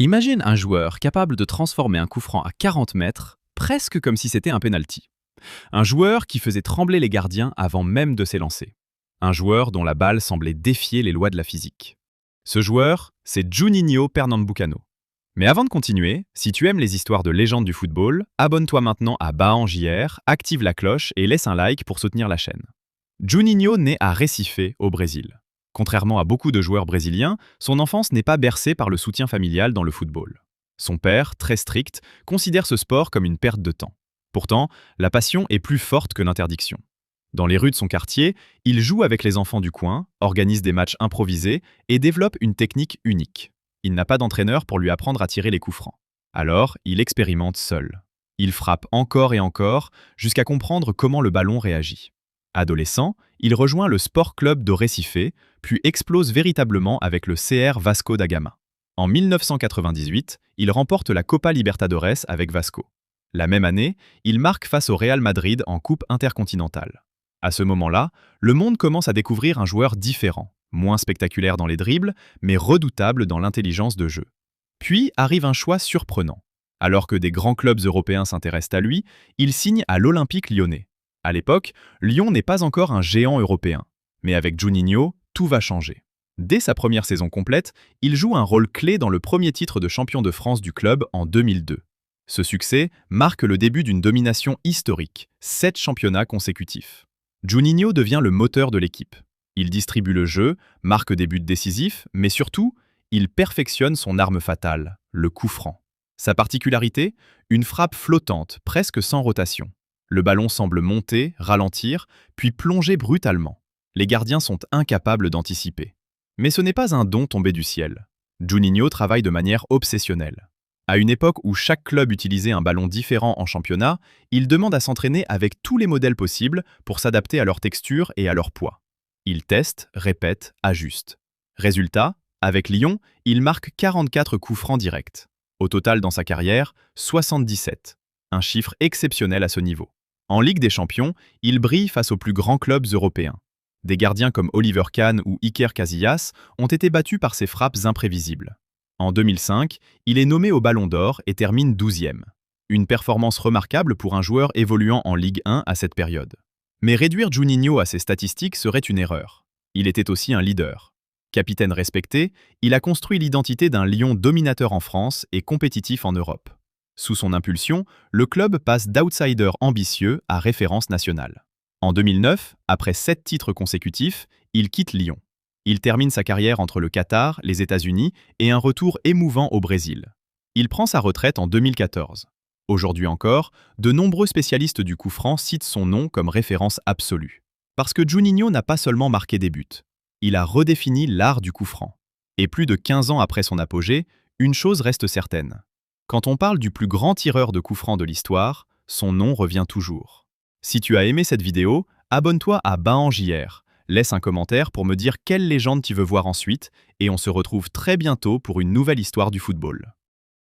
Imagine un joueur capable de transformer un coup franc à 40 mètres, presque comme si c'était un penalty. Un joueur qui faisait trembler les gardiens avant même de s'élancer. Un joueur dont la balle semblait défier les lois de la physique. Ce joueur, c'est Juninho Pernambucano. Mais avant de continuer, si tu aimes les histoires de légendes du football, abonne-toi maintenant à Baan JR, active la cloche et laisse un like pour soutenir la chaîne. Juninho naît à Recife, au Brésil. Contrairement à beaucoup de joueurs brésiliens, son enfance n'est pas bercée par le soutien familial dans le football. Son père, très strict, considère ce sport comme une perte de temps. Pourtant, la passion est plus forte que l'interdiction. Dans les rues de son quartier, il joue avec les enfants du coin, organise des matchs improvisés et développe une technique unique. Il n'a pas d'entraîneur pour lui apprendre à tirer les coups francs. Alors, il expérimente seul. Il frappe encore et encore, jusqu'à comprendre comment le ballon réagit. Adolescent, il rejoint le Sport Club do Recife, puis explose véritablement avec le CR Vasco da Gama. En 1998, il remporte la Copa Libertadores avec Vasco. La même année, il marque face au Real Madrid en Coupe intercontinentale. À ce moment-là, le monde commence à découvrir un joueur différent, moins spectaculaire dans les dribbles, mais redoutable dans l'intelligence de jeu. Puis arrive un choix surprenant. Alors que des grands clubs européens s'intéressent à lui, il signe à l'Olympique lyonnais. À l'époque, Lyon n'est pas encore un géant européen. Mais avec Juninho, tout va changer. Dès sa première saison complète, il joue un rôle clé dans le premier titre de champion de France du club en 2002. Ce succès marque le début d'une domination historique, 7 championnats consécutifs. Juninho devient le moteur de l'équipe. Il distribue le jeu, marque des buts décisifs, mais surtout, il perfectionne son arme fatale, le coup franc. Sa particularité, une frappe flottante, presque sans rotation. Le ballon semble monter, ralentir, puis plonger brutalement. Les gardiens sont incapables d'anticiper. Mais ce n'est pas un don tombé du ciel. Juninho travaille de manière obsessionnelle. À une époque où chaque club utilisait un ballon différent en championnat, il demande à s'entraîner avec tous les modèles possibles pour s'adapter à leur texture et à leur poids. Il teste, répète, ajuste. Résultat, avec Lyon, il marque 44 coups francs directs. Au total dans sa carrière, 77. Un chiffre exceptionnel à ce niveau. En Ligue des Champions, il brille face aux plus grands clubs européens. Des gardiens comme Oliver Kahn ou Iker Casillas ont été battus par ses frappes imprévisibles. En 2005, il est nommé au Ballon d'Or et termine 12e. Une performance remarquable pour un joueur évoluant en Ligue 1 à cette période. Mais réduire Juninho à ses statistiques serait une erreur. Il était aussi un leader. Capitaine respecté, il a construit l'identité d'un Lyon dominateur en France et compétitif en Europe. Sous son impulsion, le club passe d'outsider ambitieux à référence nationale. En 2009, après 7 titres consécutifs, il quitte Lyon. Il termine sa carrière entre le Qatar, les États-Unis et un retour émouvant au Brésil. Il prend sa retraite en 2014. Aujourd'hui encore, de nombreux spécialistes du coup franc citent son nom comme référence absolue. Parce que Juninho n'a pas seulement marqué des buts, il a redéfini l'art du coup franc. Et plus de 15 ans après son apogée, une chose reste certaine. Quand on parle du plus grand tireur de coups francs de l'histoire, son nom revient toujours. Si tu as aimé cette vidéo, abonne-toi à Baan JR, laisse un commentaire pour me dire quelle légende tu veux voir ensuite, et on se retrouve très bientôt pour une nouvelle histoire du football.